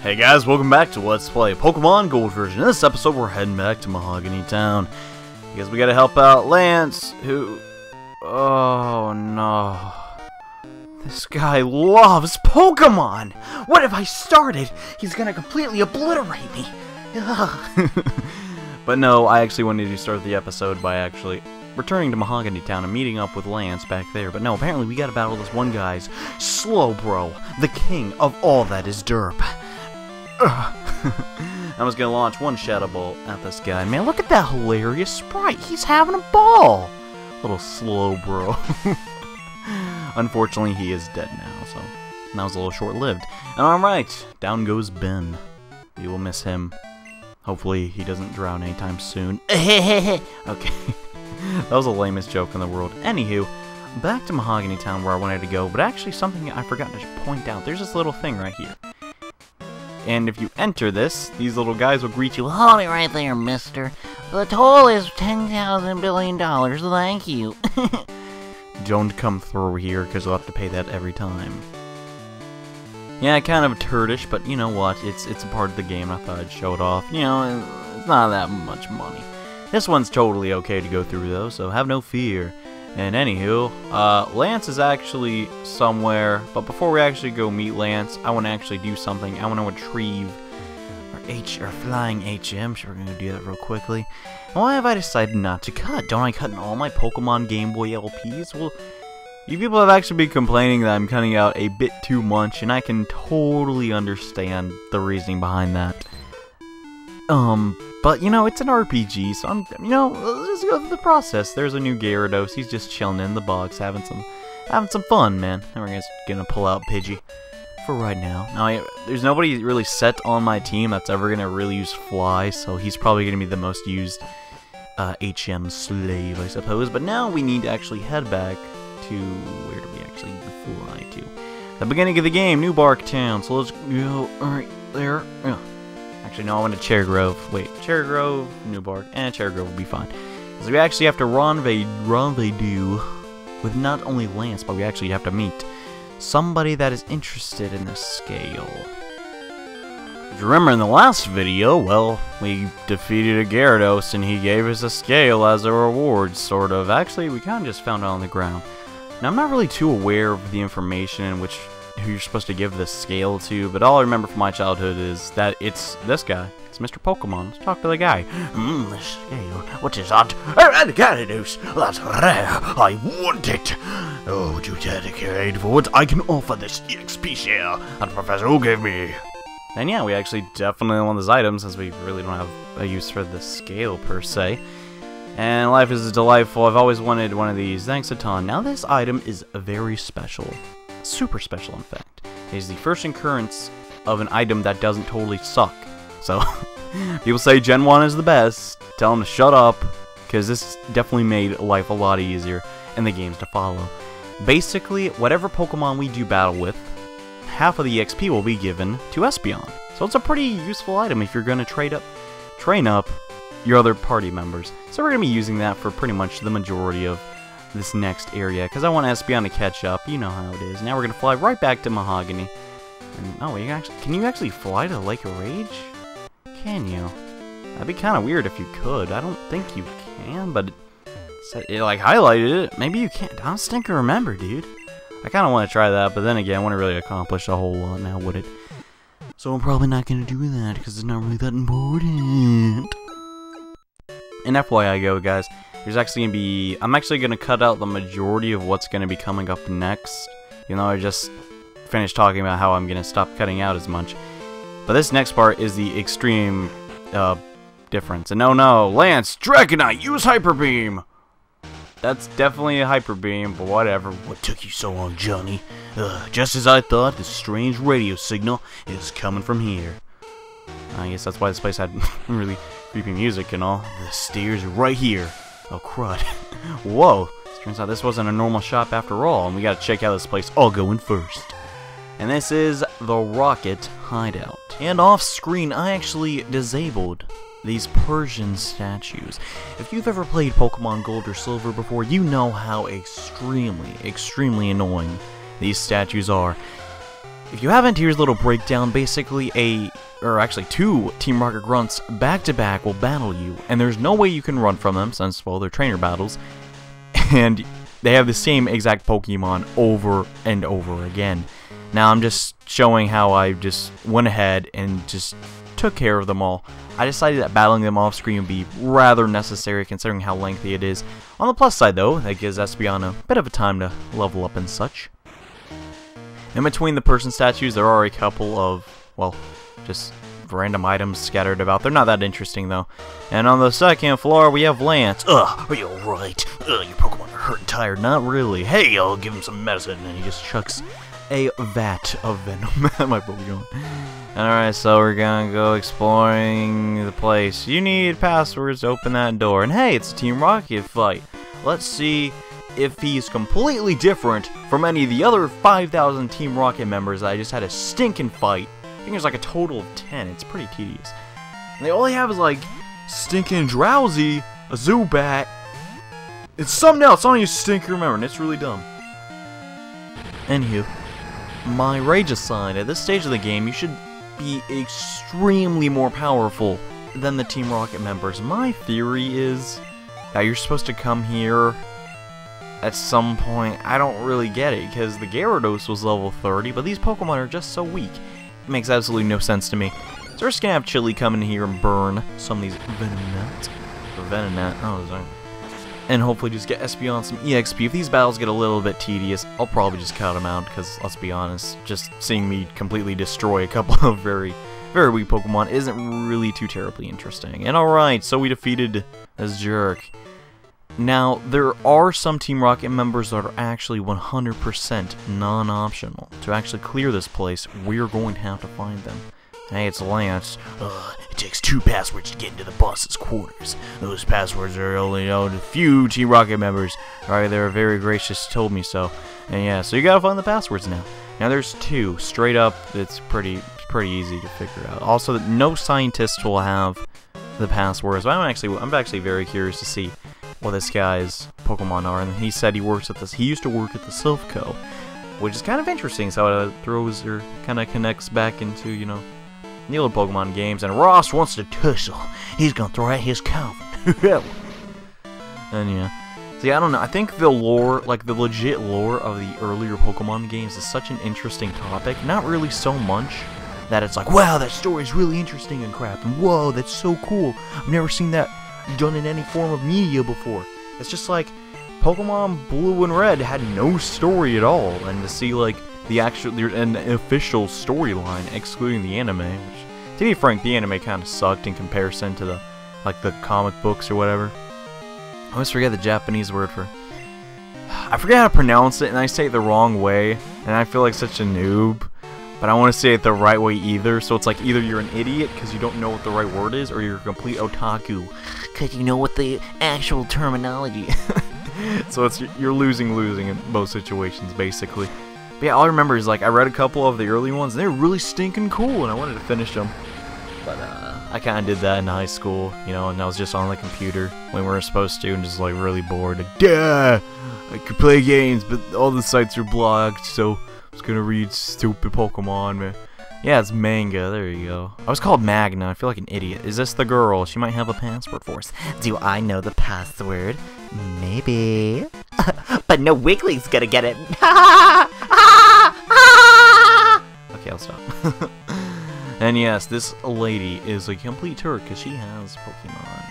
Hey guys, welcome back to Let's Play Pokemon Gold version. In this episode, we're heading back to Mahogany Town because we gotta help out Lance, who... Oh no. This guy loves Pokemon! What have I started? He's gonna completely obliterate me! But no, I actually wanted to start the episode by actually returning to Mahogany Town and meeting up with Lance back there. But no, apparently we gotta battle this one guy's Slowbro, the king of all that is derp. I was gonna launch one Shadow Ball at this guy. Man, look at that hilarious sprite. He's having a ball. Little Slowbro. Unfortunately, he is dead now, so that was a little short-lived. And alright, down goes Ben. We will miss him. Hopefully, he doesn't drown anytime soon. Okay. That was the lamest joke in the world. Anywho, back to Mahogany Town where I wanted to go, but actually something I forgot to point out. There's this little thing right here. And if you enter this, these little guys will greet you. Hold it right there, mister. The toll is $10,000 billion. Thank you. Don't come through here, because you'll have to pay that every time. Yeah, kind of turdish, but you know what? It's a part of the game. I thought I'd show it off. You know, it's not that much money. This one's totally okay to go through, though, so have no fear. And anywho, Lance is actually somewhere, but before we actually go meet Lance, I want to actually do something. I want to retrieve our flying HM, so we're going to do that real quickly. And why have I decided not to cut? Don't I cut in all my Pokemon Game Boy LPs? Well, you people have actually been complaining that I'm cutting out a bit too much, and I can totally understand the reasoning behind that. But, you know, it's an RPG, so let's just go through the process. There's a new Gyarados. He's just chilling in the box, having some fun, man. And we're just gonna pull out Pidgey for right now. Now, there's nobody really set on my team that's ever gonna really use Fly, so he's probably gonna be the most used HM slave, I suppose. But now we need to actually head back to, where do we actually fly to? The beginning of the game, New Bark Town. So let's go right there. Actually, no, I went to Cherry Grove. Wait, Cherry Grove, New Bark, and Cherry Grove will be fine. Because we actually have to rendezvous with not only Lance, but we actually have to meet somebody that is interested in the scale. If you remember in the last video, well, we defeated a Gyarados, and he gave us a scale as a reward, sort of. Actually, we kind of just found it on the ground. Now, I'm not really too aware of the information in which who you're supposed to give this scale to, but all I remember from my childhood is that it's this guy. It's Mr. Pokemon. Let's talk to the guy. The scale. What is that? Gyarados. That's rare. I want it. Oh, would you dare to carry forward? I can offer this EXP share that Professor Oak gave me. And yeah, we actually definitely want this item since we really don't have a use for the scale per se. And life is delightful. I've always wanted one of these. Thanks a ton. Now this item is very special. Super special, in fact. It is the first occurrence of an item that doesn't totally suck. So, people say Gen 1 is the best. Tell them to shut up, because this definitely made life a lot easier and the games to follow. Basically, whatever Pokemon we do battle with, half of the XP will be given to Espeon. So it's a pretty useful item if you're going to train up your other party members. So we're going to be using that for pretty much the majority of this next area, because I want Espeon to catch up. You know how it is. Now we're gonna fly right back to Mahogany. And oh, can you actually fly to Lake of Rage? Can you? That'd be kind of weird if you could. I don't think you can, but it like highlighted it. Maybe you can't. I don't think I remember, dude. I kind of want to try that, but then again, I wouldn't really accomplish a whole lot now, would it? So I'm probably not gonna do that because it's not really that important. And FYI, guys. There's actually gonna be. I'm actually gonna cut out the majority of what's gonna be coming up next. You know, I just finished talking about how I'm gonna stop cutting out as much. But this next part is the extreme difference. And no, Lance, Dragonite, use Hyper Beam. That's definitely a Hyper Beam, but whatever. What took you so long, Johnny? Just as I thought, this strange radio signal is coming from here. I guess that's why this place had really creepy music and all. The stairs are right here. Oh, crud. Whoa. Turns out this wasn't a normal shop after all, and we gotta check out this place. I'll go in first. And this is the Rocket Hideout. And off screen, I actually disabled these Persian statues. If you've ever played Pokemon Gold or Silver before, you know how extremely annoying these statues are. If you haven't, here's a little breakdown. Basically, actually two Team Rocket grunts back-to-back will battle you, and there's no way you can run from them since, well, they're trainer battles, and they have the same exact Pokemon over and over again. Now, I'm just showing how I just went ahead and just took care of them all. I decided that battling them off screen would be rather necessary considering how lengthy it is. On the plus side though, that gives Espeon a bit of a time to level up and such. In between the person statues there are a couple of, well, just random items scattered about. They're not that interesting though. And on the second floor we have Lance. Are you alright? Your Pokemon are hurt and tired. Not really. Hey, I'll give him some medicine. And he just chucks a vat of venom at my Pokemon. Alright, so we're gonna go exploring the place. You need passwords to open that door. And hey, it's a Team Rocket fight. Let's see if he's completely different from any of the other 5,000 Team Rocket members that I just had a stinking fight. I think there's like a total of 10. It's pretty tedious. And they all they have is like stinking Drowsy, a Zubat. It's something else. I don't even stinking remember, and it's really dumb. Anywho, my Rage Assign. At this stage of the game, you should be extremely more powerful than the Team Rocket members. My theory is that you're supposed to come here at some point. I don't really get it, because the Gyarados was level 30, but these Pokemon are just so weak. It makes absolutely no sense to me. So we're just gonna have Chili come in here and burn some of these Venonat. Oh, sorry. And hopefully just get Espeon some EXP. If these battles get a little bit tedious, I'll probably just cut them out, because let's be honest, just seeing me completely destroy a couple of very, very weak Pokemon isn't really too terribly interesting. And alright, so we defeated this jerk. Now, there are some Team Rocket members that are actually 100% non-optional. To actually clear this place, we're going to have to find them. Hey, it's Lance. It takes 2 passwords to get into the boss's quarters. Those passwords are only known to few Team Rocket members. Alright, they were very gracious, told me so. And yeah, so you gotta find the passwords now. Now there's 2. Straight up, it's pretty easy to figure out. Also, no scientist will have the passwords. But I'm actually very curious to see what this guy's Pokemon are. And he said he works at this. He used to work at the Silph Co, which is kind of interesting. So it throws or kind of connects back into, you know, the old Pokemon games. And Ross wants to tussle. He's gonna throw out his Calvin. And yeah. See, I don't know. I think the lore, like the legit lore of the earlier Pokemon games is such an interesting topic. Not really so much that it's like, wow, that story's really interesting and crap. And whoa, that's so cool. I've never seen that done in any form of media before. It's just like Pokemon Blue and Red had no story at all. And to see like an official storyline excluding the anime, which, to be frank, the anime kind of sucked in comparison to the comic books or whatever. I always forget the Japanese word for... I forget how to pronounce it, and I say it the wrong way, and I feel like such a noob. But I want to say it the right way either, so it's like either you're an idiot because you don't know what the right word is, or you're a complete otaku because you know what the actual terminology is. So it's you're losing in most situations, basically. But yeah, all I remember is like I read a couple of the early ones, and they were really stinking cool, and I wanted to finish them. But I kind of did that in high school, you know, and I was just on the computer when we were supposed to, and just like really bored. Like, yeah, I could play games, but all the sites are blocked, so I was gonna read stupid Pokemon, man. Yeah, it's manga, there you go. I was called Magna, I feel like an idiot. Is this the girl? She might have a password for us. Do I know the password? Maybe. But no Wiggly's gonna get it. Okay, I'll stop. And yes, this lady is a complete turd because she has Pokemon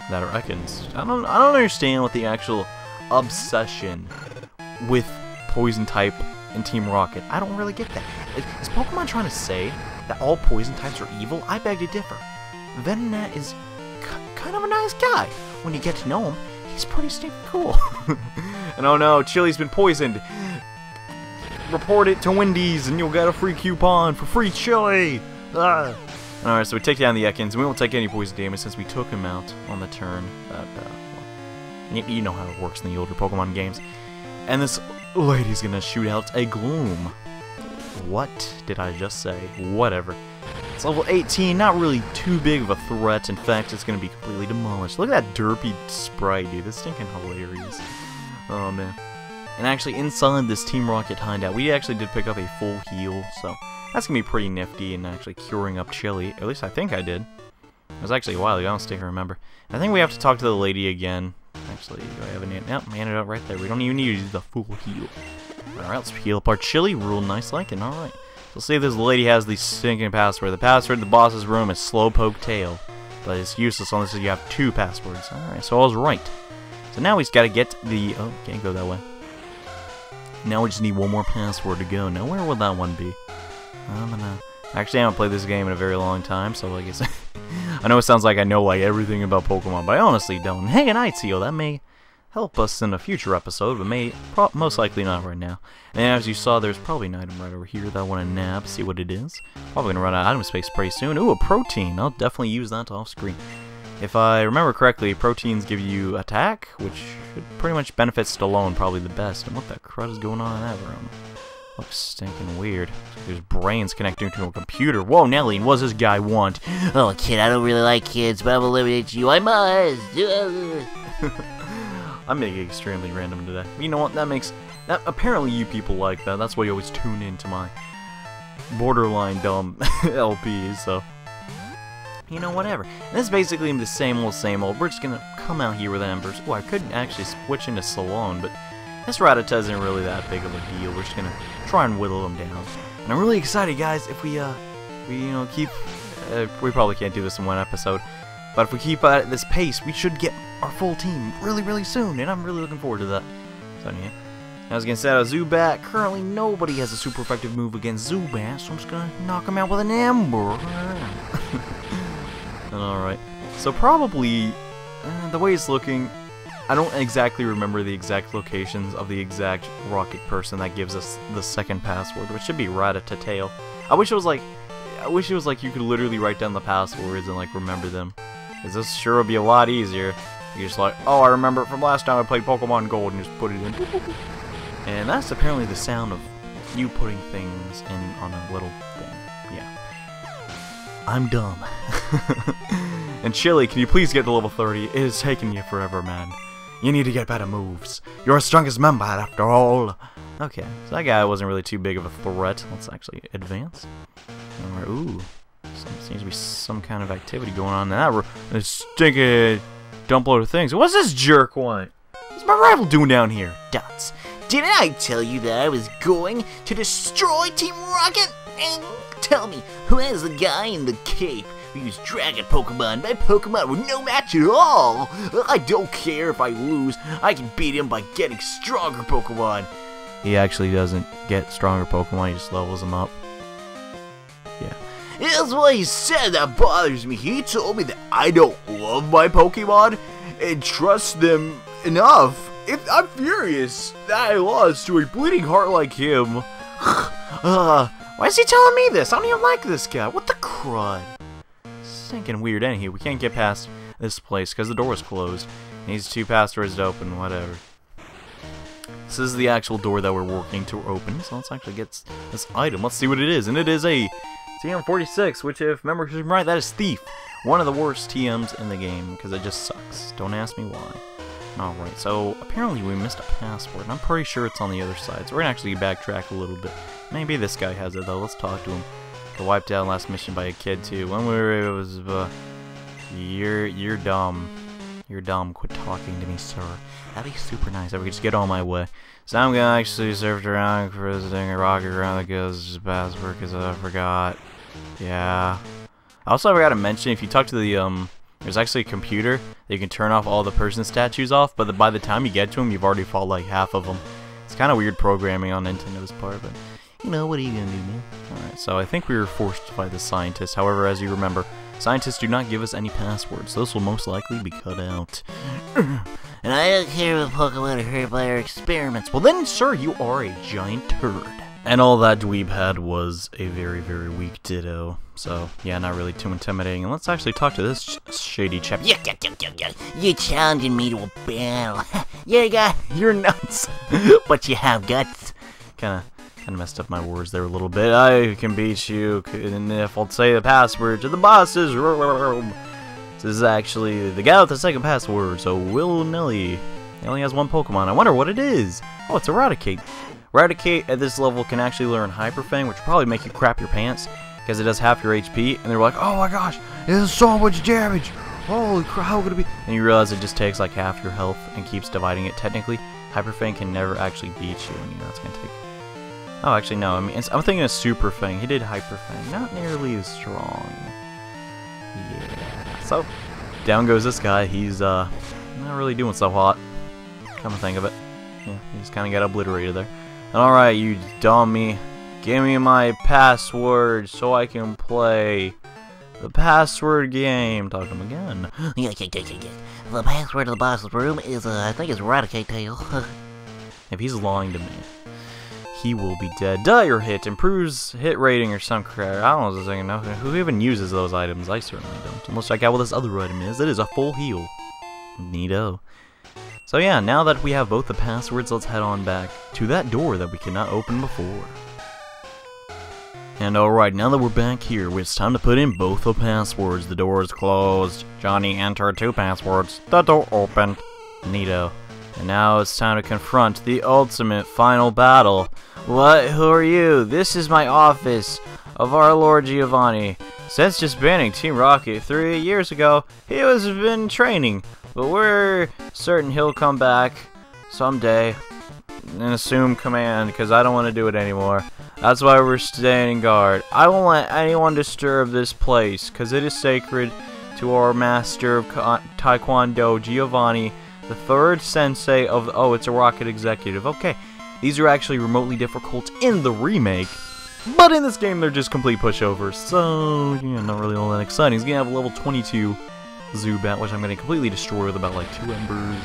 that are Ekans. I don't understand what the actual obsession with Poison type in Team Rocket. I don't really get that. Is Pokemon trying to say that all Poison types are evil? I beg to differ. Venonat is kind of a nice guy. When you get to know him, he's pretty stinking cool. And oh no, Chili's been poisoned. Report it to Wendy's and you'll get a free coupon for free chili. Ah. Alright, so we take down the Ekans. We won't take any poison damage since we took him out on the turn. Well, you know how it works in the older Pokemon games. And this lady's gonna shoot out a Gloom. What did I just say? Whatever. It's level 18, not really too big of a threat. In fact, it's gonna be completely demolished. Look at that derpy sprite, dude. That's stinking hilarious. Oh, man. And actually, inside this Team Rocket hideout, we actually did pick up a full heal, so that's gonna be pretty nifty and actually curing up Chili. At least I think I did. It was actually a while ago, I don't still remember. I think we have to talk to the lady again. Actually, do I have an antidote right there? We don't even need to use the full heal. Alright, let's heal up our Chili real nice like it. Alright. So see if this lady has the stinking password. The password to the boss's room is Slowpoke Tail. But it's useless unless you have 2 passwords. Alright, so I was right. So now we've got to get the... Oh, can't go that way. Now we just need one more password to go. Now where would that one be? Actually, I haven't played this game in a very long time, so I guess... I know it sounds like I know like everything about Pokemon, but I honestly don't. Hey, an Iceseal, that may help us in a future episode, but most likely not right now. And as you saw, there's probably an item right over here that I want to nab, see what it is. Probably gonna run out of item space pretty soon. Ooh, a protein. I'll definitely use that off screen. If I remember correctly, proteins give you attack, which pretty much benefits Stallone probably the best. And what the crud is going on in that room? Looks stinking weird. There's brains connecting to a computer. Whoa, Nelly, what does this guy want? Oh, kid, I don't really like kids, but I've eliminated you. I must. I'm making it extremely random today. You know what? That apparently you people like that. That's why you always tune into my borderline dumb LPs. So you know, whatever. And this is basically the same old. We're just gonna come out here with Embers. Oh, I could actually switch into Salon, but this Rattata isn't really that big of a deal. We're just gonna try and whittle them down. And I'm really excited, guys. If we keep, we probably can't do this in one episode, but if we keep at this pace, we should get our full team really soon, and I'm really looking forward to that. So yeah. I was gonna say Zubat. Currently, nobody has a super effective move against Zubat, so I'm just gonna knock him out with an Ember. Alright. So probably, the way it's looking, I don't exactly remember the exact locations of the exact rocket person that gives us the second password, which should be Rattata. I wish it was like you could literally write down the passwords and like remember them, because this sure would be a lot easier. You're just like, oh, I remember it from last time I played Pokemon Gold, and just put it in. And that's apparently the sound of you putting things in on a little thing. Yeah. I'm dumb. And Chili, can you please get to level 30? It is taking you forever, man. You need to get better moves. You're our strongest member, after all. Okay, so that guy wasn't really too big of a threat. Let's actually advance. Alright, ooh. Seems to be some kind of activity going on in that room. This stinking dump load of things. What's this jerk want? What's my rival doing down here? Dots. Didn't I tell you that I was going to destroy Team Rocket? And tell me, who has the guy in the cape who used Dragon Pokemon? My Pokemon were no match at all. I don't care if I lose. I can beat him by getting stronger Pokemon. He actually doesn't get stronger Pokemon, he just levels them up. Yeah. That's what he said that bothers me. He told me that I don't love my Pokemon and trust them enough. If I'm furious that I lost to a bleeding heart like him. Why is he telling me this? I don't even like this guy. What the crud? Stinking weird anyhow. We can't get past this place because the door is closed. Needs 2 passwords to open, whatever. This is the actual door that we're working to open, so let's actually get this item. Let's see what it is, and it is a TM46, which, if memory is right, that is Thief. One of the worst TMs in the game, because it just sucks. Don't ask me why. Alright, so apparently we missed a password, and I'm pretty sure it's on the other side, so we're gonna actually backtrack a little bit. Maybe this guy has it, though. Let's talk to him. Got wiped out last mission by a kid, too. When we were, it was, you're dumb. You're dumb. Quit talking to me, sir. That'd be super nice if we could just get on my way. So I'm gonna actually surf around visiting a rocket around that goes password because I forgot. Yeah. I also forgot to mention, if you talk to the, there's actually a computer that you can turn off all the person statues off, but by the time you get to them, you've already fought like half of them. It's kind of weird programming on Nintendo's part, but you know, what are you gonna do, man? Alright, so I think we were forced to fight the scientist. However, as you remember, scientists do not give us any passwords. Those will most likely be cut out. And I don't care if Pokemon are hurt by our experiments. Well then, sir, you are a giant turd. And all that dweeb had was a very, very weak Ditto. So, yeah, not really too intimidating. And let's actually talk to this shady chap. You challenging me to a battle. Yeah, you're nuts. But you have guts. Kinda messed up my words there a little bit. I can beat you, and if I'll say the password to the boss's room. This is actually the guy with the second password, so willy-nilly. He only has one Pokemon. I wonder what it is. Oh, it's Eradicate. Eradicate at this level can actually learn Hyper Fang, which will probably make you crap your pants because it does half your HP. And they're like, oh my gosh, it does so much damage. Holy crap, how could it be? And you realize it just takes like half your health and keeps dividing it. Technically, Hyper Fang can never actually beat you, and you know it's gonna take. Oh, actually no. I mean, I'm thinking of Super Fang. He did Hyper Fang, not nearly as strong. Yeah. So down goes this guy. He's not really doing so hot. Come to think of it, yeah, he just kind of got obliterated there. All right, you dummy, give me my password so I can play the password game. Talk to him again. Yeah. The password to the boss's room is, I think it's Eradicate Tail. If he's lying to me, he will be dead. Dire Hit improves hit rating or some crap. I don't know what I'm saying. Who even uses those items? I certainly don't. And let's check out what this other item is. It is a full heal. Neato. So yeah, now that we have both the passwords, let's head on back to that door that we could not open before. And alright, now that we're back here, it's time to put in both the passwords. The door is closed. Johnny entered 2 passwords. The door opened. Neato. And now it's time to confront the ultimate final battle. What? Who are you? This is my office of our Lord Giovanni. Since disbanding Team Rocket 3 years ago, he has been training. But we're certain he'll come back someday and assume command, because I don't want to do it anymore. That's why we're standing guard. I won't let anyone disturb this place, because it is sacred to our master of Taekwondo, Giovanni, the 3rd sensei of... Oh, it's a Rocket executive. Okay, these are actually remotely difficult in the remake, but in this game they're just complete pushovers. So, yeah, not really all that exciting. He's going to have a level 22 Zubat, which I'm going to completely destroy with about like 2 embers.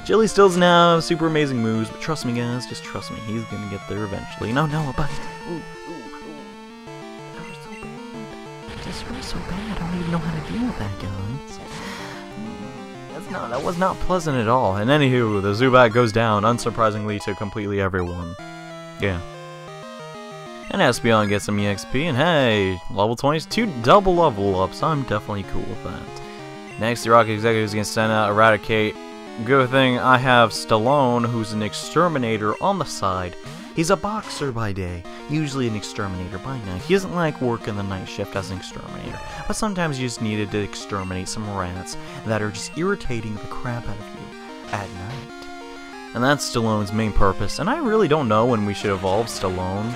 Jilly still doesn't have super amazing moves, but trust me guys, just trust me, he's going to get there eventually. No, but... Ooh. That hurt so bad. It just hurt so bad, I don't even know how to deal with that, guys. That was not pleasant at all. And anywho, the Zubat goes down, unsurprisingly, to completely everyone. Yeah. And Espeon gets some EXP, and hey, level 22 double level ups. I'm definitely cool with that. Next, the Rocket Executive is going to send out Eradicate. Good thing I have Stallone, who's an exterminator on the side. He's a boxer by day, usually an exterminator by night. He doesn't like working the night shift as an exterminator, but sometimes you just needed to exterminate some rats that are just irritating the crap out of you at night. And that's Stallone's main purpose, and I really don't know when we should evolve Stallone.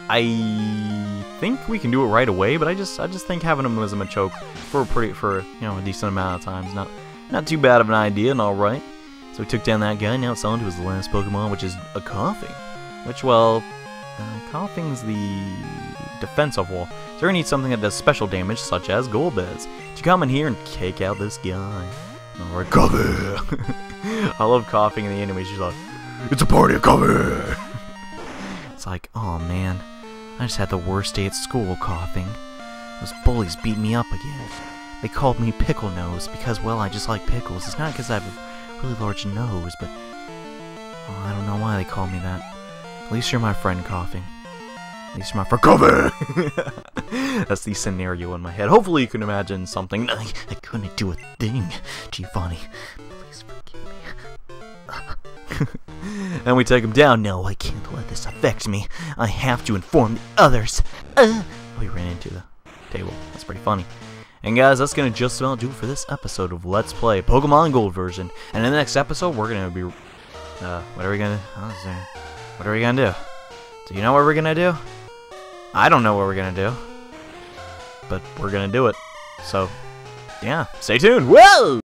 I think we can do it right away, but I just think having him as a Machoke for a decent amount of time is not too bad of an idea, and alright. So we took down that guy, now it's on to his last Pokemon, which is a Coughing. Which, well, Coughing's the defensive wall. So we're gonna need something that does special damage, such as Golbez, to come in here and take out this guy. Alright, Coughing! I love Coughing in the anime, she's like, it's a party of Coughing! It's like, oh man, I just had the worst day at school, Coughing. Those bullies beat me up again. They called me Pickle Nose because, well, I just like pickles. It's not because I have a really large nose, but... Oh, I don't know why they call me that. At least you're my friend, Coughing. At least you're my friend, Coughing! That's the scenario in my head. Hopefully you can imagine something. I couldn't do a thing, Giovanni. Please forgive me. And we take him down. No, I can't let this affect me. I have to inform the others. Oh, he ran into the table. That's pretty funny. And guys, that's going to just about do it for this episode of Let's Play Pokemon Gold version. And in the next episode, we're going to be... what are we going to... What are we going to do? Do you know what we're going to do? I don't know what we're going to do. But we're going to do it. So, yeah, stay tuned. Whoa!